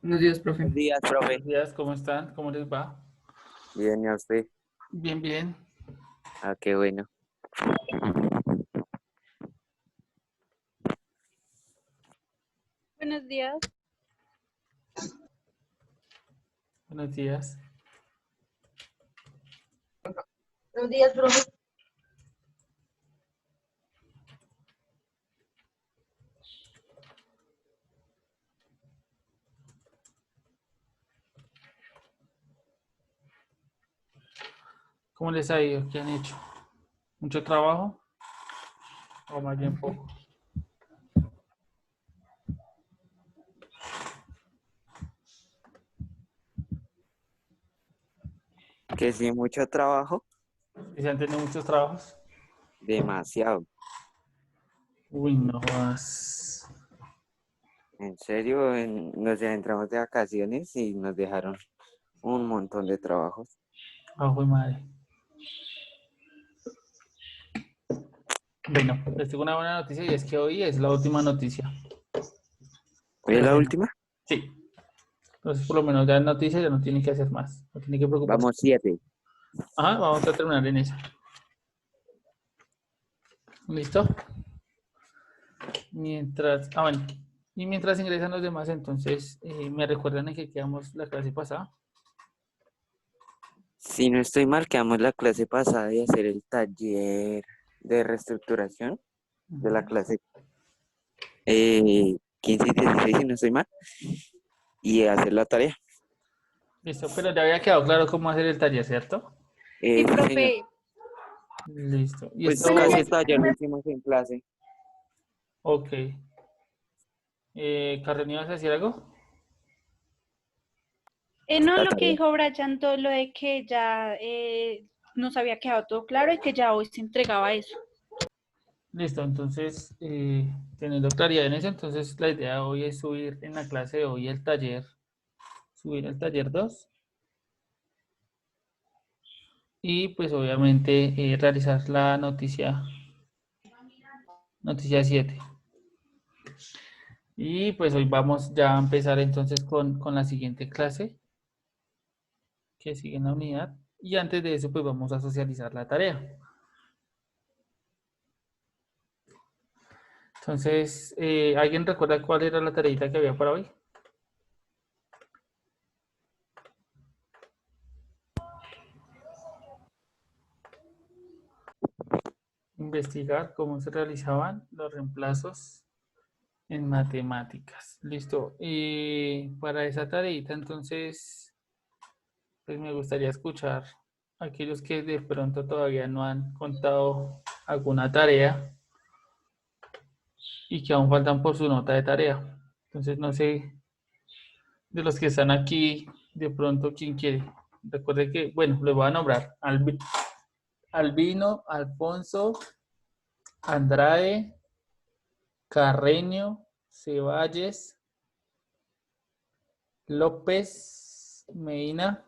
Buenos días, profe. Buenos días, profe. Buenos días, ¿cómo están? ¿Cómo les va? Bien, ¿y a usted? Bien, bien. Ah, qué bueno. Buenos días. Buenos días. Buenos días, profe. ¿Cómo les ha ido? ¿Qué han hecho? ¿Mucho trabajo? ¿O más bien poco? Que sí, mucho trabajo, ¿Y se han tenido muchos trabajos? demasiado. Uy, no más. En serio, nos entramos de vacaciones y nos dejaron un montón de trabajos. Ajo de madre. Bueno, les tengo una buena noticia y es que hoy es la última noticia. ¿Hoy es la Entonces, última? sí. Entonces, por lo menos ya es noticia, ya no tienen que hacer más. No tienen que preocuparse. Vamos 7. Ajá, vamos a terminar en eso. ¿Listo? Bueno. Y mientras ingresan los demás, entonces, ¿me recuerdan en que quedamos la clase pasada? Si no estoy mal, quedamos la clase pasada de hacer el taller de reestructuración de la clase 15 y 16, si no estoy mal, y hacer la tarea. Listo, pero ya había quedado claro cómo hacer el taller, ¿cierto? Sí, Sí, señor. profe. Listo. Y Pues esto, casi el taller lo hicimos en clase. ok. Karen, ¿ibas a decir algo? No, La lo que tarea. dijo Brian, todo lo de que ya nos había quedado todo claro y que ya hoy se entregaba eso. Listo, entonces, teniendo claridad en eso, entonces la idea de hoy es subir en la clase de hoy el taller, subir el taller 2 y pues obviamente realizar la noticia 7. Y pues hoy vamos ya a empezar entonces con la siguiente clase que sigue en la unidad. Y antes de eso, pues vamos a socializar la tarea. Entonces, ¿alguien recuerda cuál era la tareita que había para hoy? Investigar cómo se realizaban los reemplazos en matemáticas. Listo. Y para esa tareita, entonces, pues me gustaría escuchar a aquellos que de pronto todavía no han contado alguna tarea y que aún faltan por su nota de tarea. Entonces, no sé, de los que están aquí, de pronto, ¿quién quiere? Recuerde que, bueno, le voy a nombrar Albino, Alfonso, Andrade, Carreño, Ceballos, López, Medina,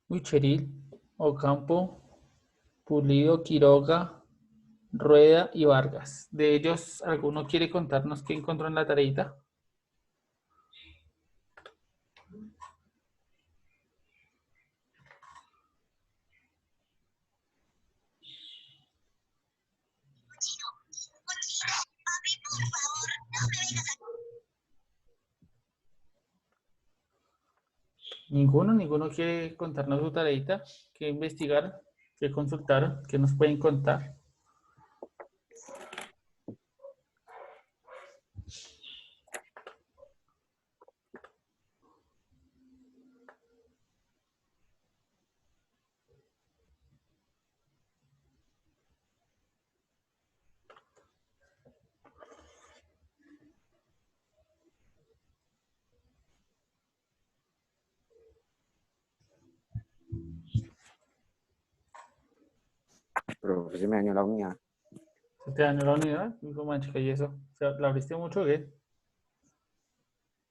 Micheril, Ocampo, Pulido, Quiroga, Rueda y Vargas. De ellos, ¿alguno quiere contarnos qué encontró en la tareita? Ninguno quiere contarnos su tareita, qué investigaron, qué consultaron, qué nos pueden contar. Pero se me dañó la unidad. ¿Se te dañó la unidad? Hijo manchica, ¿y eso? O sea, ¿la abriste mucho o qué?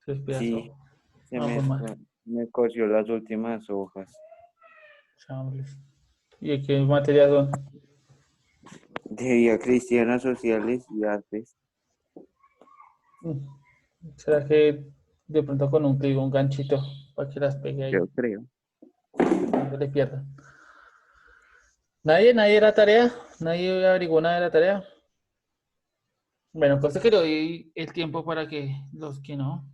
Se Sí, despedazó. se No, me, fue mal. me cosió las últimas hojas. Chambres. ¿Y de qué materia son? De vida cristiana, sociales y artes. ¿Será que de pronto con un clic, un ganchito, para que las pegue ahí? Yo creo. No se le pierdan. ¿Nadie de la tarea? ¿Nadie averiguó nada de la tarea? Bueno, cosa que le doy el tiempo para que los que no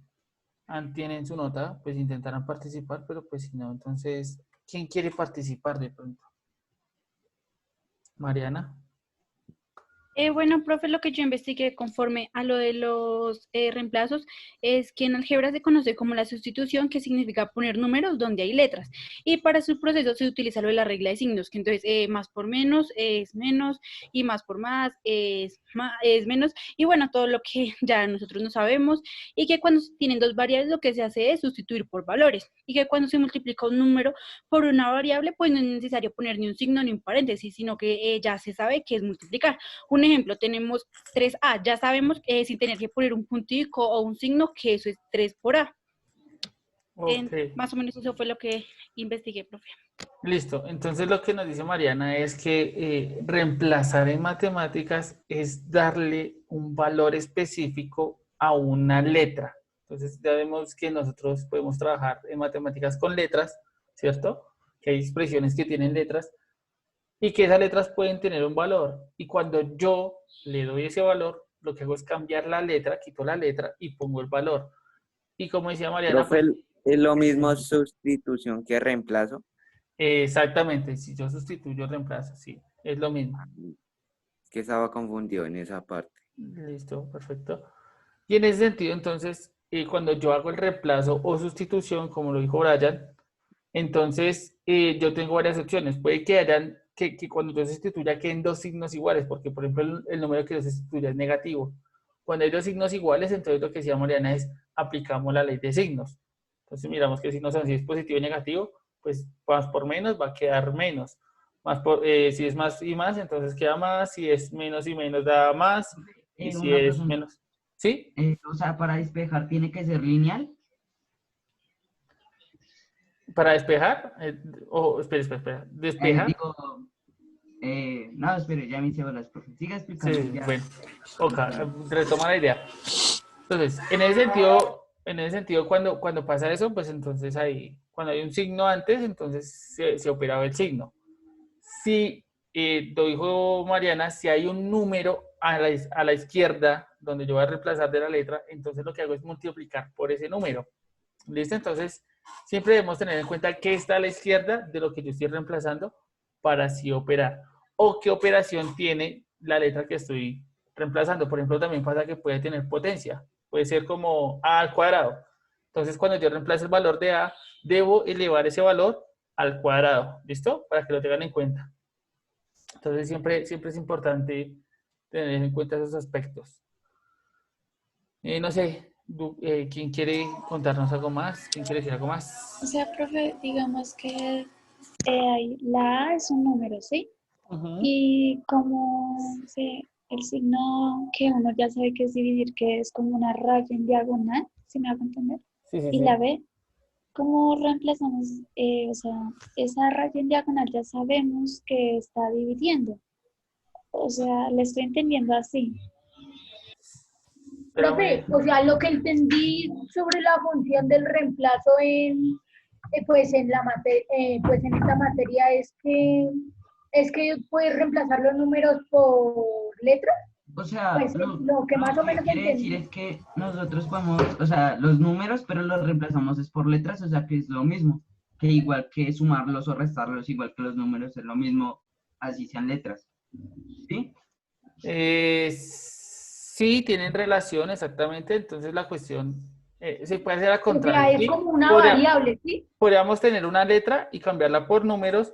tienen su nota, pues intentaran participar, pero pues si no, entonces, ¿quién quiere participar de pronto? Mariana. Bueno, profe, lo que yo investigué conforme a lo de los reemplazos es que en álgebra se conoce como la sustitución, que significa poner números donde hay letras. Y para su proceso se utiliza lo de la regla de signos, que entonces más por menos es menos y más por más es menos. Y bueno, todo lo que ya nosotros no sabemos. Y que cuando se tienen dos variables lo que se hace es sustituir por valores. Y que cuando se multiplica un número por una variable, pues no es necesario poner ni un signo ni un paréntesis, sino que ya se sabe que es multiplicar. Un ejemplo, tenemos 3A, ya sabemos sin tener que poner un puntico o un signo que eso es 3 por A. Ok. Más o menos eso fue lo que investigué, profe. Listo. Entonces lo que nos dice Mariana es que reemplazar en matemáticas es darle un valor específico a una letra. Entonces ya vemos que nosotros podemos trabajar en matemáticas con letras, ¿cierto? Que hay expresiones que tienen letras y que esas letras pueden tener un valor. Y cuando yo le doy ese valor, lo que hago es cambiar la letra, quito la letra y pongo el valor. Y como decía Mariana, Profe, pues es lo mismo sustitución que reemplazo. exactamente, si yo sustituyo, reemplazo, sí, es lo mismo. Es que estaba confundido en esa parte. Listo, perfecto. Y en ese sentido, entonces, cuando yo hago el reemplazo o sustitución, como lo dijo Brian, entonces yo tengo varias opciones. Puede que hayan, que cuando yo sustituya queden dos signos iguales, porque por ejemplo el número que yo sustituya es negativo. Cuando hay dos signos iguales, entonces lo que decía Mariana es aplicamos la ley de signos. Entonces miramos que signos son, si es positivo y negativo, pues más por menos va a quedar menos. Más por, si es más y más, entonces queda más. Si es menos y menos, da más. Y si Una es pregunta. menos. ¿Sí? O sea, para despejar tiene que ser lineal. Para despejar. Espera. Despeja. Digo, no, espere, ya me hice bolas, profe. Siga explicando. Sí, Ya. bueno. Ok, retoma la idea. Entonces, en ese sentido, cuando pasa eso, pues entonces ahí, cuando hay un signo antes, entonces se operaba el signo. Si, lo dijo Mariana, si hay un número a la izquierda, donde yo voy a reemplazar de la letra, entonces lo que hago es multiplicar por ese número. ¿Listo? Entonces, siempre debemos tener en cuenta qué está a la izquierda de lo que yo estoy reemplazando para así operar. O qué operación tiene la letra que estoy reemplazando. Por ejemplo, también pasa que puede tener potencia. Puede ser como a al cuadrado. Entonces, cuando yo reemplazo el valor de a, debo elevar ese valor al cuadrado. ¿Listo? Para que lo tengan en cuenta. Entonces, siempre es importante tener en cuenta esos aspectos. No sé, ¿quién quiere contarnos algo más? ¿Quién quiere decir algo O más? sea, profe, digamos que la A es un número, ¿sí? Ujú. Y como el signo que uno ya sabe que es dividir, que es como una raya en diagonal, ¿sí me hago entender? Sí, sí, Y sí. la B, ¿cómo reemplazamos? O sea, esa raya en diagonal ya sabemos que está dividiendo. O sea, le estoy entendiendo así. Espérame. Profe, o sea, lo que entendí sobre la función del reemplazo pues en pues en esta materia es que puedes reemplazar los números por letras. O sea, Pues lo que más o menos quiere decir entendí. es que nosotros podemos, o sea, los números, pero los reemplazamos es por letras, o sea, que es lo mismo, que igual que sumarlos o restarlos, igual que los números, es lo mismo, así sean letras. ¿Sí? Sí, tienen relación, exactamente. Entonces la cuestión se puede hacer al O sea, contrario, es ¿sí? como una variable, ¿sí? Podríamos tener una letra y cambiarla por números,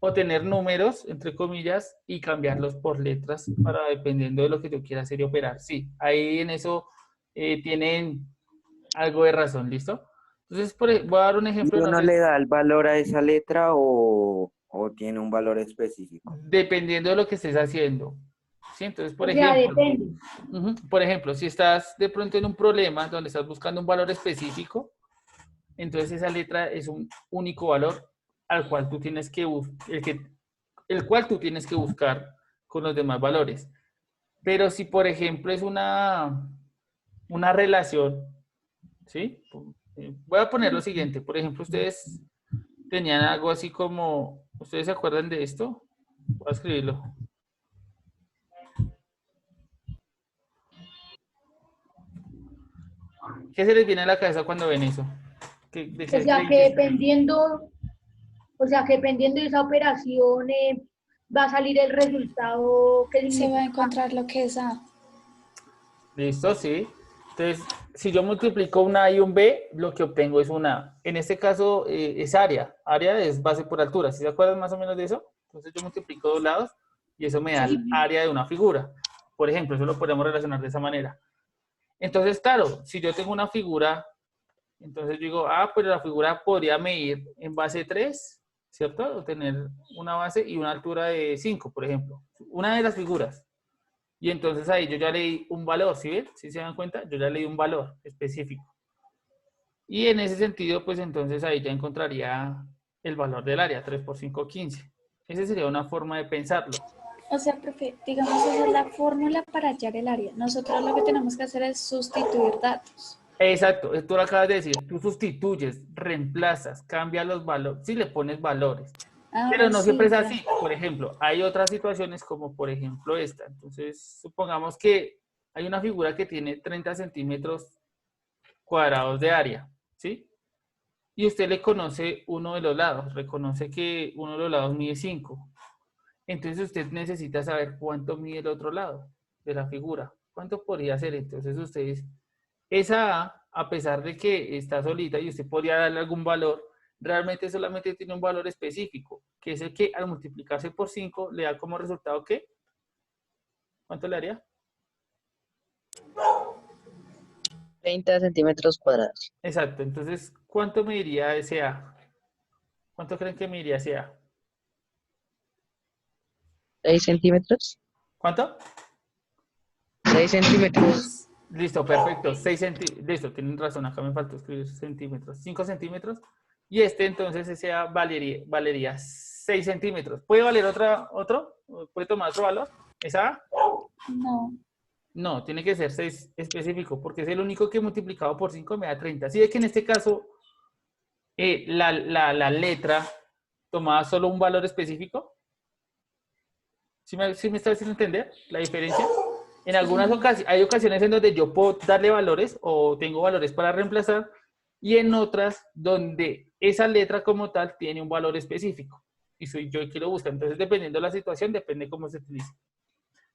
o tener números, entre comillas, y cambiarlos por letras para dependiendo de lo que yo quiera hacer y operar. Sí, ahí en eso tienen algo de razón, ¿listo? Entonces, voy a dar un ¿Y ejemplo, no uno sé, le da el valor a esa letra o tiene un valor específico? dependiendo de lo que estés haciendo. ¿Sí? Entonces, O sea, depende. por ejemplo, si estás de pronto en un problema donde estás buscando un valor específico, entonces esa letra es un único valor al cual tú tienes que el cual tú tienes que buscar con los demás valores. Pero si, por ejemplo, es una relación, ¿sí? Voy a poner lo siguiente. Por ejemplo, ustedes tenían algo así como, ¿ustedes se acuerdan de esto? Voy a escribirlo. ¿Qué se les viene a la cabeza cuando ven eso? ¿De O qué sea creen que que dependiendo, o sea que dependiendo de esa operación va a salir el resultado que Se va a significa. encontrar lo que es A. Listo, sí. Entonces, si yo multiplico un A y un B, lo que obtengo es una A. En este caso es área. Área es base por altura. ¿Sí se acuerdan más o menos de eso? Entonces yo multiplico dos lados y eso me da el área de una figura. Por ejemplo, eso lo podemos relacionar de esa manera. Entonces, claro, si yo tengo una figura, entonces digo, pues la figura podría medir en base 3, ¿cierto? O tener una base y una altura de 5, por ejemplo. Una de las figuras. Y entonces ahí yo ya leí un valor, ¿sí ven? ¿Sí se dan cuenta? Yo ya leí un valor específico. Y en ese sentido, pues entonces ahí ya encontraría el valor del área, 3 por 5, 15. Esa sería una forma de pensarlo. O sea, profe, digamos, esa es la fórmula para hallar el área. Nosotros lo que tenemos que hacer es sustituir datos. Exacto, tú lo acabas de decir, tú sustituyes, reemplazas, cambias los valores, sí le pones valores. Pero Ah, no siempre sí, es ya. así. Por ejemplo, hay otras situaciones como por ejemplo esta. Entonces, supongamos que hay una figura que tiene 30 centímetros cuadrados de área, ¿sí? Y usted le conoce uno de los lados, reconoce que uno de los lados mide 5. Entonces usted necesita saber cuánto mide el otro lado de la figura. ¿Cuánto podría ser? Entonces ustedes, esa A pesar de que está solita y usted podría darle algún valor, realmente solamente tiene un valor específico, que es el que al multiplicarse por 5 le da como resultado ¿qué? ¿Cuánto le haría? 30 centímetros cuadrados. Exacto, entonces, ¿cuánto mediría ese A? ¿Cuánto creen que mediría ese A? 6 centímetros. ¿Cuánto? 6 centímetros. Listo, perfecto. 6 centímetros. Listo, tienen razón. Acá me faltó escribir centímetros. 5 centímetros. Y este entonces ese valería 6 centímetros. ¿Puede valer otro? ¿Puede tomar otro valor? ¿Esa A? No. No, tiene que ser 6 específico, porque es el único que multiplicado por 5 me da 30. Así es que en este caso la letra tomaba solo un valor específico. ¿Sí me está haciendo entender la diferencia? En algunas ocasiones, hay ocasiones en donde yo puedo darle valores o tengo valores para reemplazar y en otras donde esa letra como tal tiene un valor específico y soy yo el que lo busca. Entonces, dependiendo de la situación, depende cómo se utilice.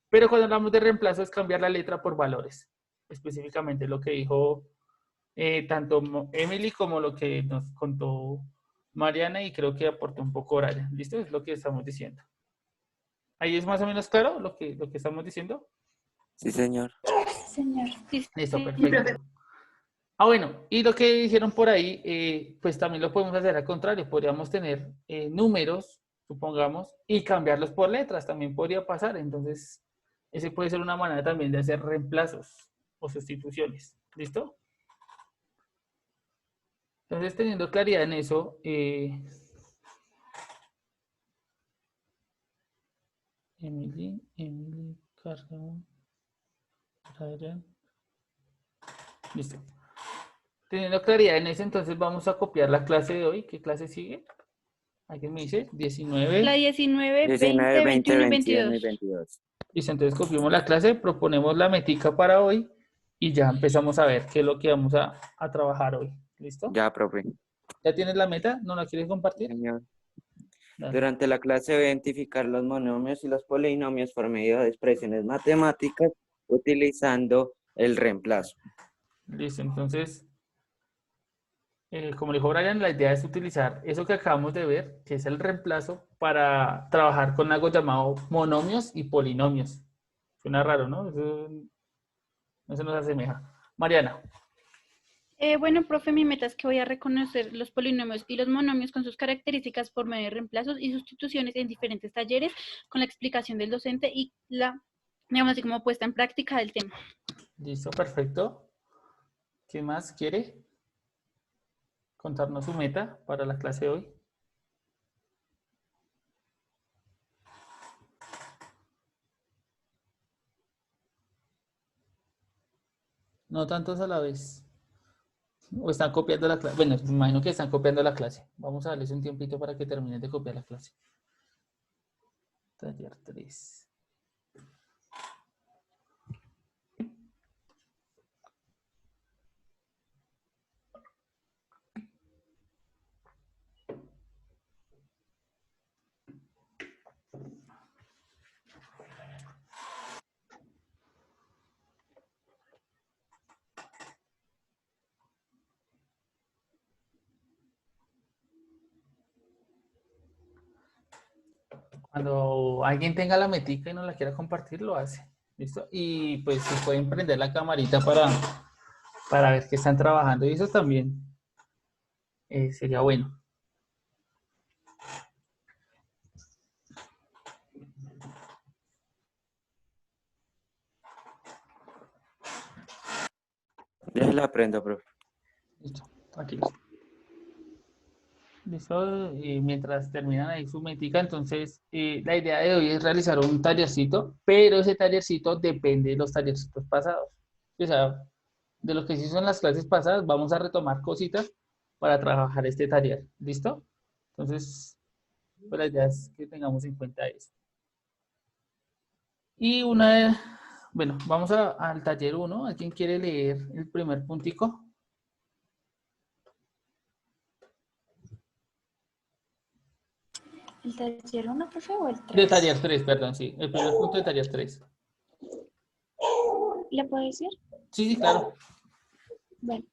Pero cuando hablamos de reemplazo es cambiar la letra por valores. Específicamente lo que dijo tanto Emily como lo que nos contó Mariana y creo que aportó un poco Brian. ¿Listo? Es lo que estamos diciendo. ¿Ahí es más o menos claro lo que estamos diciendo? Sí, señor. Señor. Listo, perfecto. Bueno, y lo que dijeron por ahí, pues también lo podemos hacer al contrario. Podríamos tener números, supongamos, y cambiarlos por letras. También podría pasar. Entonces, ese puede ser una manera también de hacer reemplazos o sustituciones. ¿Listo? Entonces, teniendo claridad en eso, Emily, Carlos, Adrián. Listo. Teniendo claridad en eso, entonces vamos a copiar la clase de hoy. ¿Qué clase sigue? ¿Alguien me dice? 19. La 19, 19, 20, 20, 21 y 21 y 22. 22. Listo, entonces copiamos la clase, proponemos la metica para hoy y ya empezamos a ver qué es lo que vamos a trabajar hoy. ¿Listo? Ya, profe. ¿Ya tienes la meta? ¿No la quieres compartir? Señor. Dale. Durante la clase voy a identificar los monomios y los polinomios por medio de expresiones matemáticas utilizando el reemplazo. Listo, entonces, como dijo Brian, la idea es utilizar eso que acabamos de ver, que es el reemplazo, para trabajar con algo llamado monomios y polinomios. Suena raro, ¿no? Eso no se nos asemeja. Mariana. Bueno, profe, mi meta es que voy a reconocer los polinomios y los monomios con sus características por medio de reemplazos y sustituciones en diferentes talleres con la explicación del docente y la, digamos así como puesta en práctica del tema. Listo, perfecto. ¿Qué más quiere contarnos su meta para la clase de hoy? No tantos a la vez. O están copiando la clase. Bueno, me imagino que están copiando la clase. Vamos a darles un tiempito para que terminen de copiar la clase. Taller 3. Cuando alguien tenga la metica y no la quiera compartir, lo hace. ¿Listo? Y pues si pueden prender la camarita para ver que están trabajando. Y eso también sería bueno. Ya la aprendo, profe. Listo, tranquilos. Listo, y mientras terminan ahí su metica, entonces la idea de hoy es realizar un tallercito, pero ese tallercito depende de los tallercitos pasados. O sea, de lo que se hizo en las clases pasadas, vamos a retomar cositas para trabajar este taller. ¿Listo? Entonces, pues la idea es que tengamos en cuenta eso. Y bueno, vamos al taller 1. ¿Alguien quiere leer el primer puntico? ¿El taller 1, profe, o el De 3? taller 3, perdón, sí. El primer punto de taller 3. ¿Le puedo decir? Sí, sí, claro. Bueno,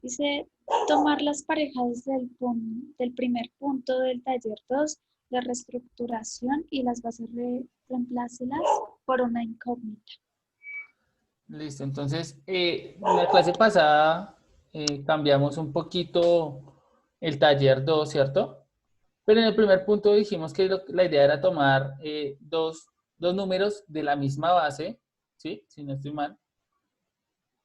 dice tomar las parejas del primer punto del taller 2 de reestructuración y las bases reemplácelas por una incógnita. Listo, entonces, en la clase pasada cambiamos un poquito el taller 2, ¿cierto? Pero en el primer punto dijimos que la idea era tomar dos números de la misma base, ¿sí? Si no estoy mal,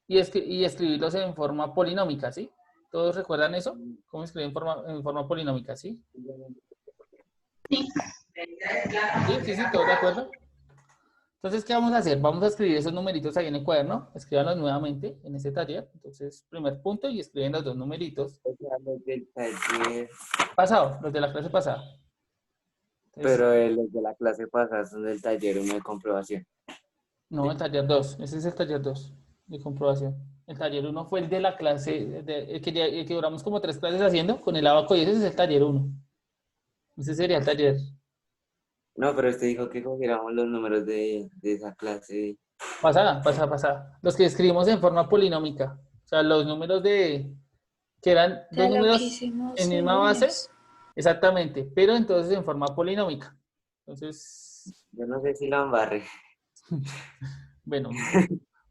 y escribirlos en forma polinómica, ¿sí? ¿Todos recuerdan eso? ¿Cómo escribir en forma polinómica, sí? Sí, sí, ¿todos de acuerdo? Entonces, ¿qué vamos a hacer? Vamos a escribir esos numeritos ahí en el cuaderno, escríbanlos nuevamente en este taller. Entonces, primer punto y escriben los dos numeritos. O sea, los del taller, Pasado, los de la clase pasada. Entonces, pero los de la clase pasada son del taller 1 de comprobación. no, el taller 2. Ese es el taller 2 de comprobación. El taller 1 fue el de la clase, el que duramos como 3 clases haciendo con el abaco, y ese es el taller 1. Ese sería el taller. No, pero usted dijo que cogiéramos los números de esa clase. Pasada. Los que escribimos en forma polinómica. O sea, los números que eran De dos lo que números hicimos en el misma base. lunes. Exactamente, pero entonces en forma polinómica. Entonces, Yo no sé si la embarré. bueno,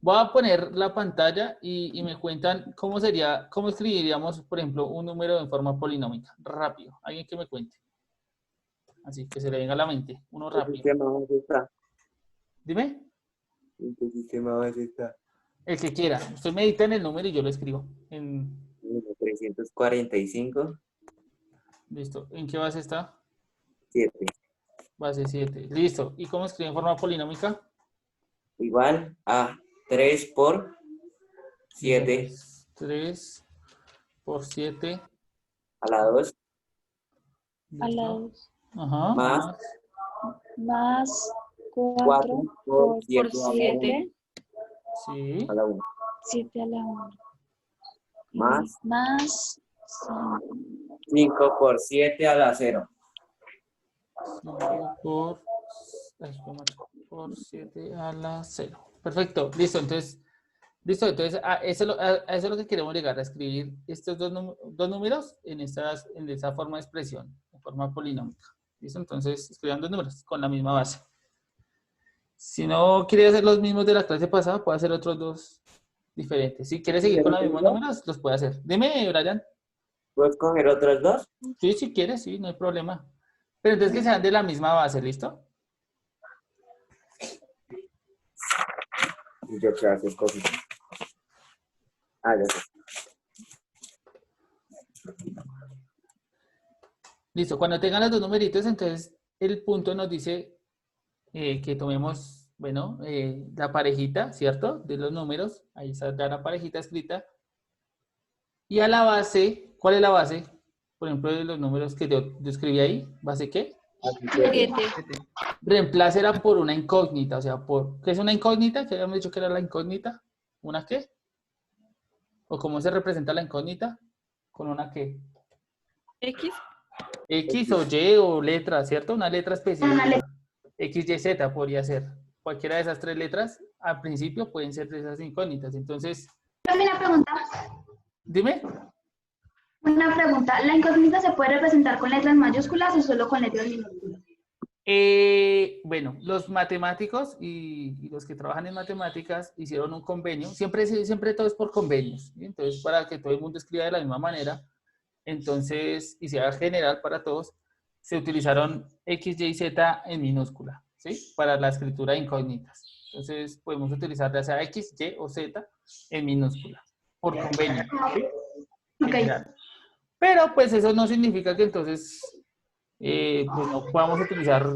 voy a poner la pantalla y me cuentan cómo escribiríamos, por ejemplo, un número en forma polinómica. Rápido, alguien que me cuente. Así que se le venga a la mente, uno ¿En qué rápido. sistema base está? Dime, ¿En qué sistema base está? el que quiera. Usted me edita en el número y yo lo escribo. 345, Listo. ¿En qué base está? 7. Base 7. Listo. ¿Y cómo escribe en forma polinómica? Igual a 3 por 7 3 por 7. a la 2 A la 2. Ajá. más Más 4 4 por por 7 7. Sí. a la 1. 7 a la 1. Más Más 5 por 7 a la 0. 5 por 7 a la 0. Perfecto. Listo. Entonces, a eso es lo que queremos llegar, a escribir estos dos números en esa forma de expresión, en forma polinómica. ¿Listo? Entonces, escriban dos números con la misma base. Si no quiere hacer los mismos de la clase pasada, puede hacer otros dos diferentes. Si quiere seguir con los mismos números, los puede hacer. Dime, Brian. ¿Puedo escoger otros dos? Sí, si quieres, sí, no hay problema. Pero entonces que sean de la misma base, ¿listo? Y yo qué hago, escogí. Ah, ya sé. Listo, cuando tengan los dos numeritos, entonces el punto nos dice que tomemos bueno, la parejita, ¿cierto? De los números, ahí está la parejita escrita. Y a la base, ¿cuál es la base? Por ejemplo, de los números que yo escribí ahí, ¿base qué? 7. Reemplácela por una incógnita, o sea, ¿qué es una incógnita? ¿Qué habíamos dicho que era la incógnita? ¿Una qué? ¿O cómo se representa la incógnita? ¿Con una qué? X. X o Y o letra, ¿cierto? Una letra Una específica. letra. X, Y, Z podría ser. Cualquiera de esas tres letras, al principio pueden ser de esas incógnitas. Entonces, Una pregunta. dime. Una pregunta. ¿La incógnita se puede representar con letras mayúsculas o solo con letras minúsculas? Bueno, los matemáticos y los que trabajan en matemáticas hicieron un convenio. Siempre todo es por convenios, ¿sí? Entonces, para que todo el mundo escriba de la misma manera, entonces, y sea general para todos, se utilizaron X, Y, Z en minúscula, ¿sí? Para la escritura de incógnitas. Entonces, podemos utilizar ya sea X, Y o Z en minúscula, por convenio, ¿sí? General. Pero, pues, eso no significa que entonces, pues, no podamos utilizar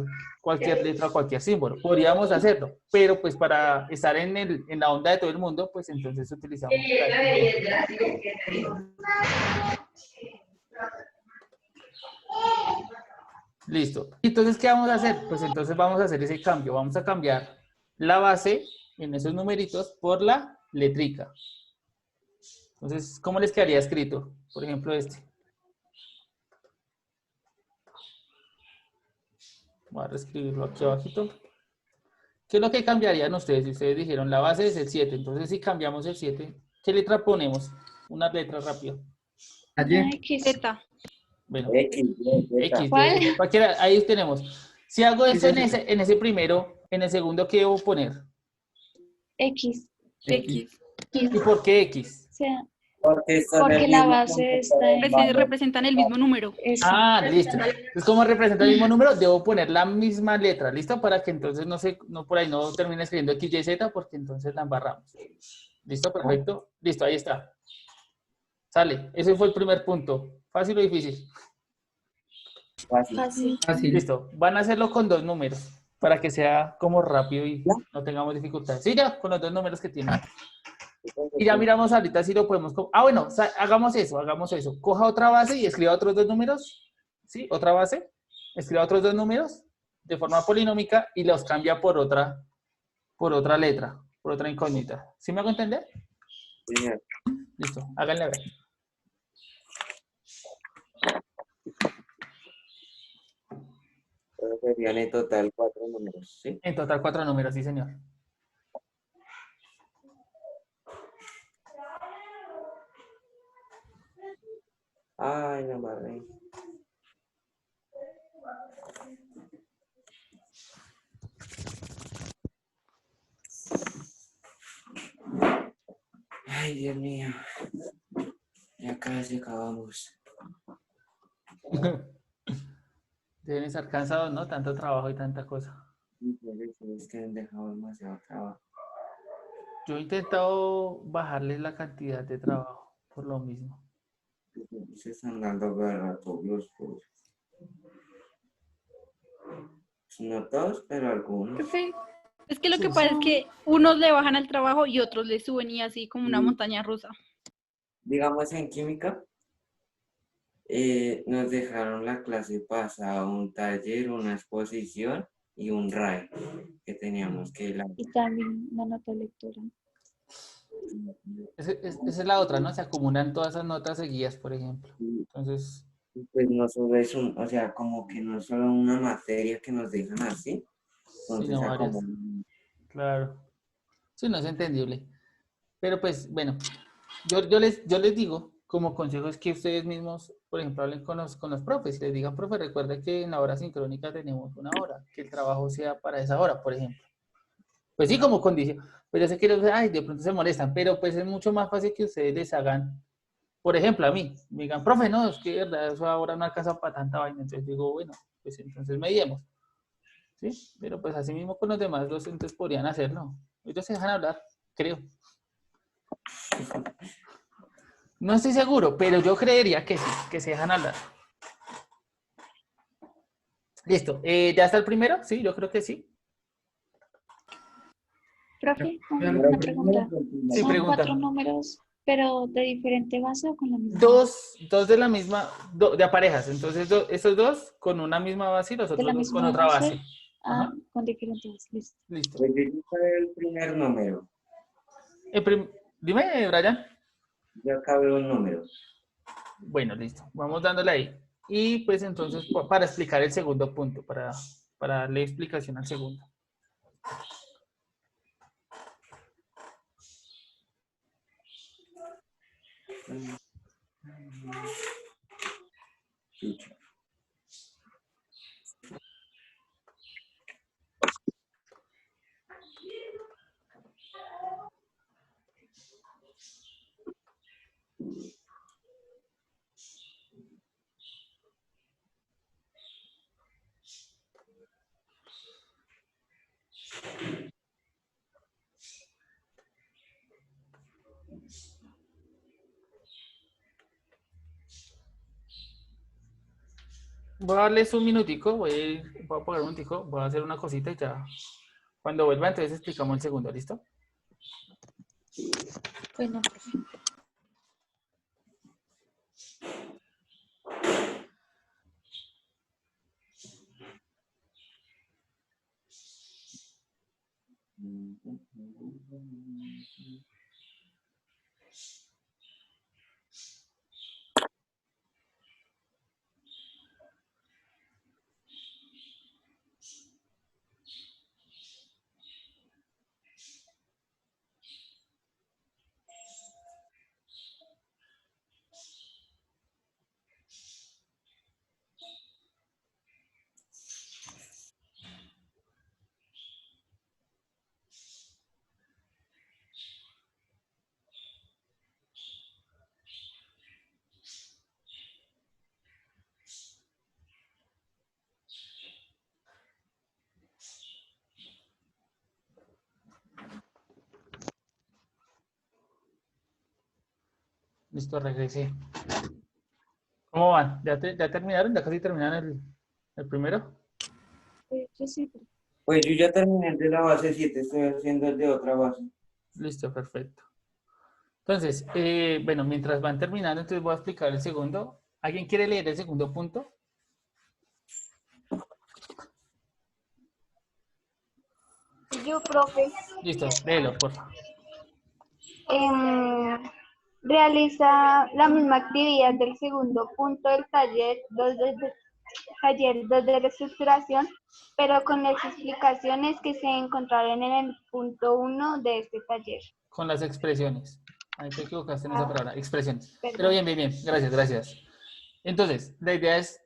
cualquier letra o cualquier símbolo. Podríamos hacerlo, pero, pues, para estar en la onda de todo el mundo, pues, entonces utilizamos la X. Listo. Entonces, ¿qué vamos a hacer? Pues entonces vamos a hacer ese cambio. Vamos a cambiar la base en esos numeritos por la letrica. Entonces, ¿cómo les quedaría escrito? Por ejemplo, este. Voy a reescribirlo aquí abajito. ¿Qué es lo que cambiarían ustedes? Si ustedes dijeron la base es el 7. Entonces, si cambiamos el 7, ¿qué letra ponemos? Una letra rápido. X. Z. Bueno, X, Y, Z. X, ¿Cuál? cualquiera, ahí tenemos. Si hago esto en ese primero, en el segundo, ¿qué debo poner? X. X. ¿Y por qué X? O sea, Porque, son porque el la mismo base punto, está pero en- el valor. Representan el mismo número. eso. Ah, listo. Entonces, como representa el mismo número, debo poner la misma letra, ¿listo? Para que entonces no por ahí no termine escribiendo X, Y, Z, porque entonces la embarramos. ¿Listo? Perfecto. Listo, ahí está. Sale. Ese fue el primer punto. ¿Fácil o difícil? Fácil. Fácil. Listo. Van a hacerlo con dos números, para que sea como rápido y no tengamos dificultades. Sí, ya, con los dos números que tienen. Y ya miramos ahorita si lo podemos... bueno, hagamos eso. Coja otra base y escriba otros dos números. ¿Sí? Otra base. Escriba otros dos números de forma polinómica y los cambia por otra letra, por otra incógnita. ¿Sí me hago entender? Sí, Listo, háganle a ver. pero serían en total 4 números, ¿sí? En total 4 números, sí, señor. Ay, no mames. Ay, Dios mío. Ya casi acabamos. Deben estar cansados, ¿no? Tanto trabajo y tanta cosa. Es que han dejado demasiado trabajo. Yo he intentado bajarles la cantidad de trabajo por lo mismo. Se están dando guerra todos los cursos. No todos, pero algunos. Profe, es que lo que Sí. pasa es que unos le bajan al trabajo y otros le suben y así como una montaña rusa. Digamos en química, nos dejaron la clase pasada un taller, una exposición y un RAE que teníamos que ir. Y también la nota de lectura. Esa es la otra, ¿no? Se acumulan todas esas notas seguidas, por ejemplo. Entonces, Pues no solo es o sea, como que no es solo una materia que nos dejan así. Entonces, no, varias. como Claro. Sí, no es entendible. Pero pues, bueno, yo les digo como consejos que ustedes mismos, por ejemplo, hablen con los profes y les digan, profe, recuerda que en la hora sincrónica tenemos una hora, que el trabajo sea para esa hora, por ejemplo. Pues sí, como condición. Pues yo sé que ay, de pronto se molestan, pero pues es mucho más fácil que ustedes les hagan, por ejemplo, a mí, me digan, profe, no, es que de verdad eso ahora no alcanza para tanta vaina. Entonces digo, bueno, pues entonces mediemos. ¿Sí? Pero pues así mismo con los demás docentes podrían hacerlo. Ellos se dejan hablar, creo. No estoy seguro, pero yo creería que sí, que se dejan hablar. Listo. ¿Ya está el primero? Sí, yo creo que sí. Profe, Número una primero pregunta. o el primero. Sí, ¿Son pregunta. 4 números, pero de diferente base o con la misma? Dos de la misma, de a parejas. Entonces, esos dos con una misma base y los De otros la dos con misma otra base. base. Ah, Ajá. con diferente base. Listo. Listo. Pues yo acabé el primer número. Dime, Brian. Yo acabé un número. Bueno, listo. Vamos dándole ahí. Y pues entonces, para explicar el segundo punto, para darle explicación al segundo. Voy a darles un minutico, voy a apagar un minutico, voy a hacer una cosita y ya. Cuando vuelva, entonces explicamos el segundo, ¿listo? Bueno, profe. Listo, regresé. ¿Cómo van? ¿Ya terminaron? ¿Ya casi terminaron el primero? Yo sí, profe. Pues yo ya terminé el de la base 7, estoy haciendo el de otra base. Listo, perfecto. Entonces, bueno, mientras van terminando, entonces voy a explicar el segundo. ¿Alguien quiere leer el segundo punto? Yo, profe, Listo, léelo, por favor. realiza la misma actividad del segundo punto del taller 2 de reestructuración, pero con las explicaciones que se encontraron en el punto 1 de este taller. Con las expresiones. Ahí te equivocaste en esa palabra, expresiones. Perdón. Pero bien, bien, bien. Gracias, gracias. Entonces, la idea es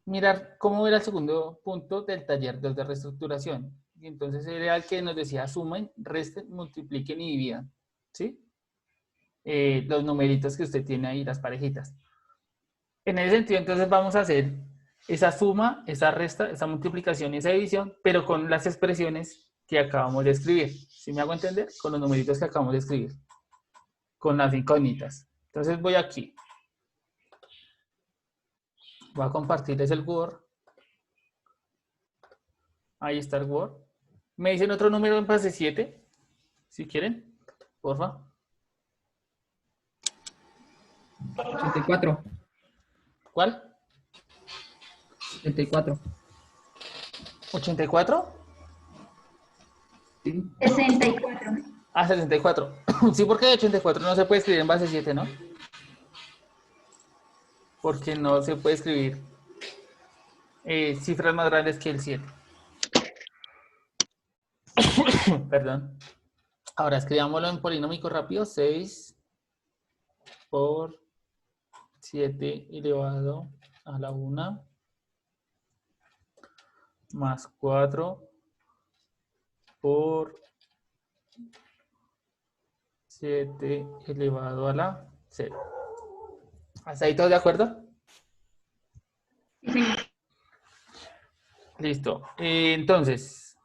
mirar cómo era el segundo punto del taller 2 de reestructuración. Y entonces era el que nos decía sumen, resten, multipliquen y dividan. ¿Sí? Los numeritos que usted tiene ahí, las parejitas. En ese sentido, entonces vamos a hacer esa suma, esa resta, esa multiplicación y esa división, pero con las expresiones que acabamos de escribir. ¿Sí me hago entender? Con los numeritos que acabamos de escribir. Con las incógnitas. Entonces voy aquí. Voy a compartirles el Word. Ahí está el Word. Me dicen otro número en base 7, si quieren, porfa. 84. ¿Cuál? 84. ¿84? Sí. 64. Ah, 64. Sí, porque de 84 no se puede escribir en base 7, ¿no? Porque no se puede escribir cifras más grandes que el 7. Perdón. Ahora escribámoslo en polinómico rápido. 6 por 7 elevado a la 1 más 4 por 7 elevado a la 0. ¿Hasta ahí todos de acuerdo? Sí, señor. Listo. Entonces,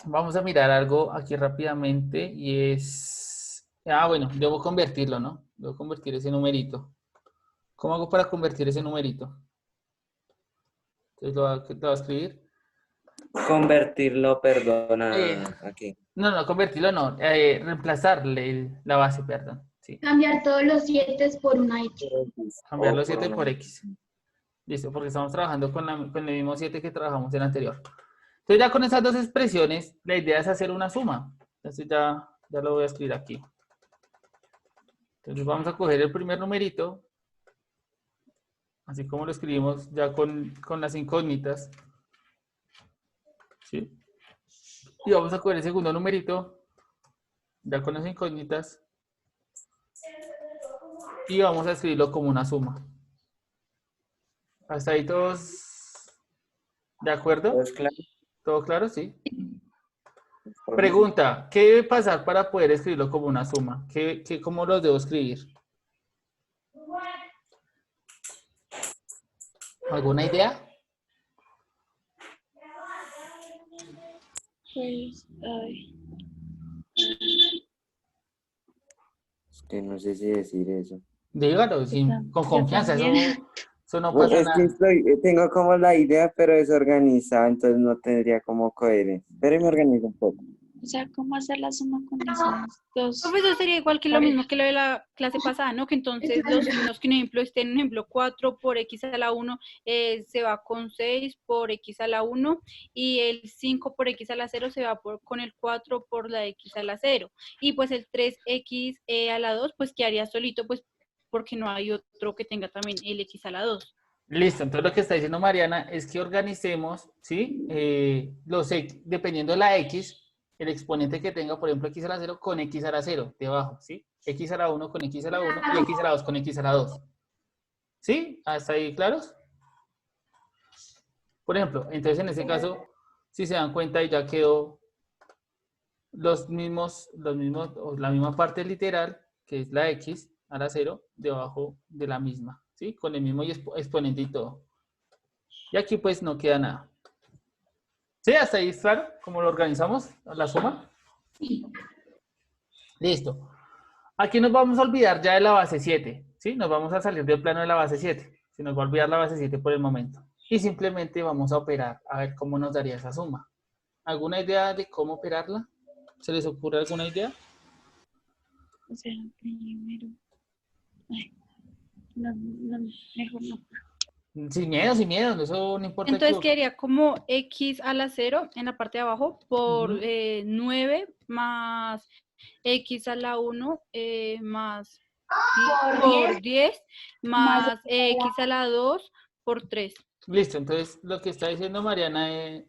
vamos a mirar algo aquí rápidamente y es... Ah, bueno, debo convertirlo, ¿no? Debo convertir ese numerito. ¿Cómo hago para convertir ese numerito? Entonces lo voy a escribir. Convertirlo, perdona, aquí. No, convertirlo no, reemplazarle la base, perdón. Sí. Cambiar todos los 7 por una X. Cambiar O los por 7 una- por X. Listo, porque estamos trabajando con el mismo 7 que trabajamos en el anterior. Entonces ya con esas dos expresiones, la idea es hacer una suma. Entonces ya lo voy a escribir aquí. Entonces vamos a coger el primer numerito, así como lo escribimos ya con las incógnitas. ¿Sí? Y vamos a coger el segundo numerito, ya con las incógnitas. Y vamos a escribirlo como una suma. ¿Hasta ahí todos de acuerdo? ¿Todo es claro? ¿Todo claro? Sí. Pregunta, ¿qué debe pasar para poder escribirlo como una suma? ¿Cómo lo debo escribir? ¿Alguna idea? Pues, ay, Es que no sé si decir eso. Dígalo, con yo confianza, también. eso no Pues pasa es que nada. tengo como la idea, pero desorganizada, entonces no tendría como coherencia. Pero me organizo un poco. O sea, ¿cómo hacer la suma con esos dos? Profesor, sería igual que lo mismo que lo de la clase pasada, ¿no? Que entonces los signos que, un ejemplo, estén, un ejemplo, 4 por x a la 1 se va con 6 por x a la 1 y el 5 por x a la 0 se va con el 4 por la x a la 0. Y pues el 3x a la 2 pues quedaría solito, pues porque no hay otro que tenga también el x a la 2. Listo, entonces lo que está diciendo Mariana es que organicemos, ¿sí? Dependiendo de la x, el exponente que tenga, por ejemplo, x a la 0 con x a la 0 debajo, ¿sí? X a la 1 con x a la 1 y x a la 2 con x a la 2. ¿Sí? ¿Hasta ahí claros? Por ejemplo, entonces en este caso, si se dan cuenta, ya quedó la misma parte literal, que es la x a la 0, debajo de la misma, ¿sí? Con el mismo exponente y todo. Y aquí pues no queda nada. ¿Sí? ¿Hasta ahí es claro cómo lo organizamos, la suma? Sí. Listo. Aquí nos vamos a olvidar ya de la base 7, ¿sí? Nos vamos a salir del plano de la base 7. Se nos va a olvidar la base 7 por el momento. Y simplemente vamos a operar, a ver cómo nos daría esa suma. ¿Alguna idea de cómo operarla? ¿Se les ocurre alguna idea? O sea, primero. Ay, no, mejor no. Sin miedo, eso no importa. Entonces quedaría como x a la 0 en la parte de abajo por 9 más x a la 1 más por 10 más x a la 2 por 3. Listo, entonces lo que está diciendo Mariana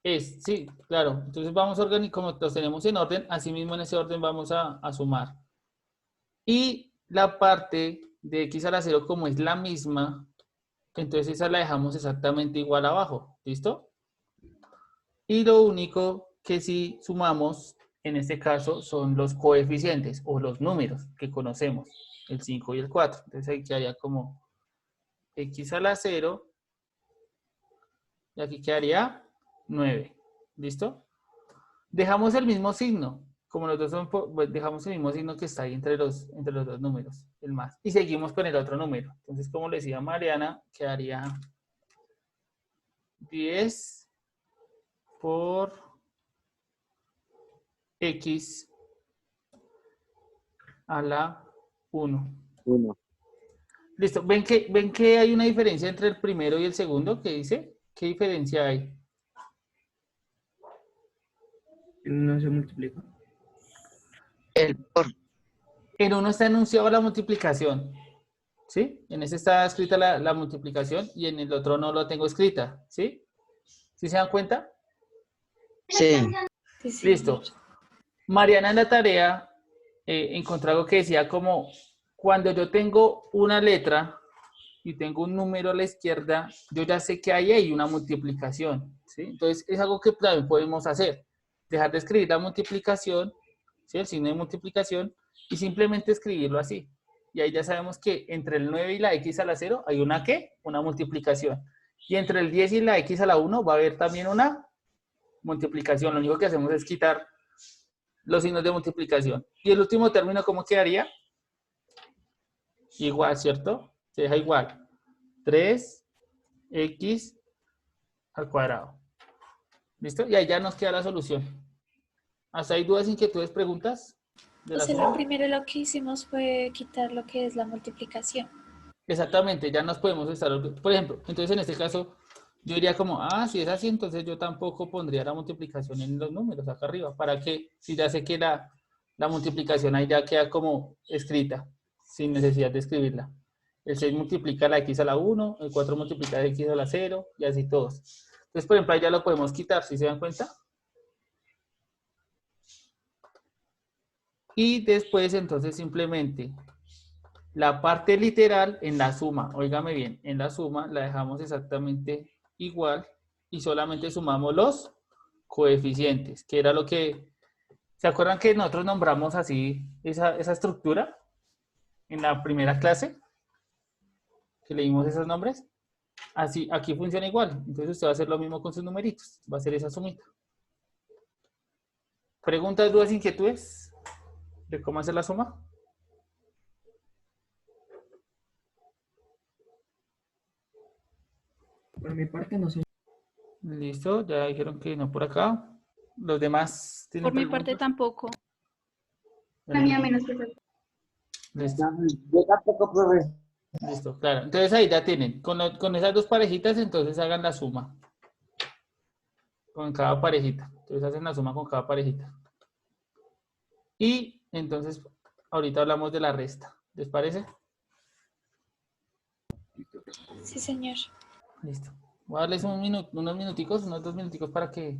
sí, claro. Entonces vamos a organizar, como los tenemos en orden, así mismo en ese orden vamos a sumar. Y la parte de x a la 0 como es la misma, entonces esa la dejamos exactamente igual abajo, ¿listo? Y lo único que sí sumamos, en este caso, son los coeficientes o los números que conocemos, el 5 y el 4. Entonces ahí quedaría como x a la 0 y aquí quedaría 9, ¿listo? Dejamos el mismo signo, como los dos son, pues dejamos el mismo signo que está ahí entre los dos números, el más. Y seguimos con el otro número. Entonces, como le decía Mariana, quedaría 10 por x a la 1. 1. Listo. ¿Ven que hay una diferencia entre el primero y el segundo? ¿Qué dice? ¿Qué diferencia hay? No se multiplica. El por. En uno está enunciado la multiplicación, ¿sí? En ese está escrita la multiplicación y en el otro no lo tengo escrita, ¿sí? ¿Sí se dan cuenta? Sí. Sí. Listo. Mariana en la tarea encontró algo que decía como cuando yo tengo una letra y tengo un número a la izquierda, yo ya sé que ahí hay una multiplicación, ¿sí? Entonces es algo que también podemos hacer. Dejar de escribir la multiplicación, ¿sí? El signo de multiplicación y simplemente escribirlo así. Y ahí ya sabemos que entre el 9 y la x a la 0 hay una ¿qué? Una multiplicación. Y entre el 10 y la x a la 1 va a haber también una multiplicación. Lo único que hacemos es quitar los signos de multiplicación. Y el último término, ¿cómo quedaría? Igual, ¿cierto? Se deja igual. 3x al cuadrado. ¿Listo? Y ahí ya nos queda la solución. ¿Hasta hay dudas, inquietudes, preguntas? De la Entonces, suma? lo primero lo que hicimos fue quitar lo que es la multiplicación. Exactamente, ya nos podemos estar, por ejemplo, entonces en este caso yo diría como, si es así, entonces yo tampoco pondría la multiplicación en los números acá arriba, para que, si ya sé que la multiplicación ahí ya queda como escrita, sin necesidad de escribirla. El 6 multiplica la x a la 1, el 4 multiplica la x a la 0, y así todos. Entonces, por ejemplo, ahí ya lo podemos quitar, ¿sí se dan cuenta? Y después, entonces, simplemente la parte literal en la suma, óigame bien, en la suma la dejamos exactamente igual y solamente sumamos los coeficientes, que era lo que, ¿se acuerdan que nosotros nombramos así esa estructura en la primera clase? Que leímos esos nombres. Así, aquí funciona igual, entonces usted va a hacer lo mismo con sus numeritos, va a hacer esa sumita. ¿Preguntas, dudas, inquietudes de cómo hacer la suma? Por mi parte no sé. Listo, ya dijeron que no por acá. Los demás tienen Por mi parte preguntas. tampoco. La mía menos que Listo, Yo tampoco, profe. listo, claro. Entonces ahí ya tienen. Con esas dos parejitas, entonces hagan la suma. Con cada parejita. Entonces hacen la suma con cada parejita. Y entonces, ahorita hablamos de la resta. ¿Les parece? Sí, señor. Listo. Voy a darles unos minuticos, unos 2 minuticos para que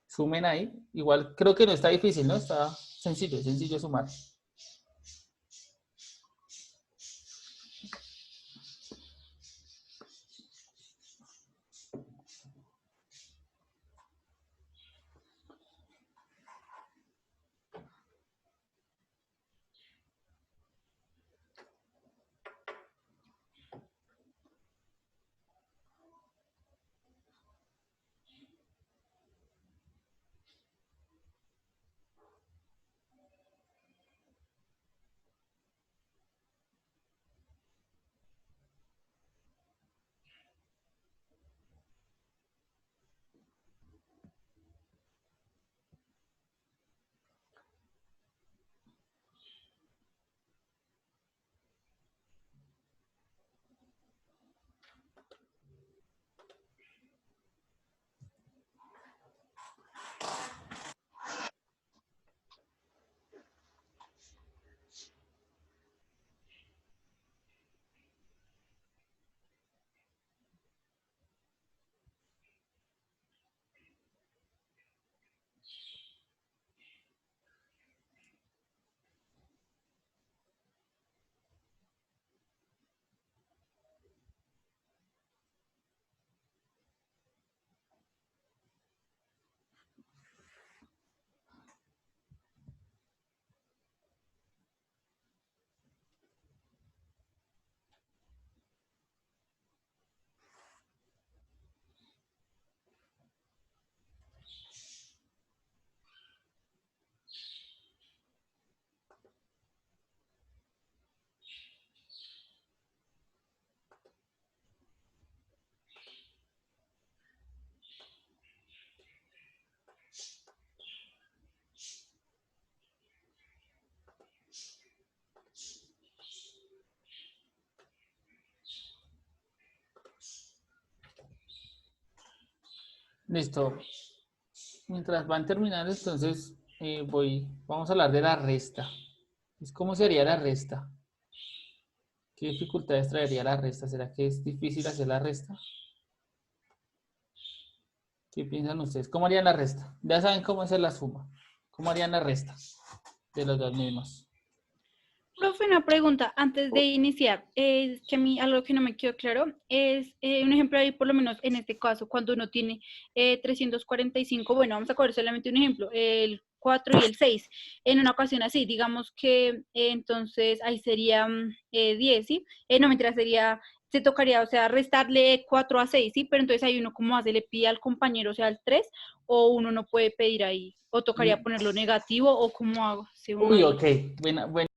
sumen ahí. Igual creo que no está difícil, ¿no? Está sencillo, sencillo sumar. Listo. Mientras van terminando, entonces vamos a hablar de la resta. ¿Cómo sería la resta? ¿Qué dificultades traería la resta? ¿Será que es difícil hacer la resta? ¿Qué piensan ustedes? ¿Cómo harían la resta? Ya saben cómo hacer la suma. ¿Cómo harían la resta de los dos mismos? Profe, una pregunta antes de iniciar. Es que a mí algo que no me quedó claro es un ejemplo ahí, por lo menos en este caso, cuando uno tiene 345, bueno, vamos a coger solamente un ejemplo, el 4 y el 6. En una ocasión así, digamos que entonces ahí sería 10, ¿sí? No, mentira, se tocaría, o sea, restarle 4 a 6, ¿sí? Pero entonces ahí uno, ¿cómo hace? ¿Le pide al compañero, o sea, al 3? ¿O uno no puede pedir ahí? ¿O tocaría ponerlo negativo? ¿O cómo hago? Uy, ok. Buena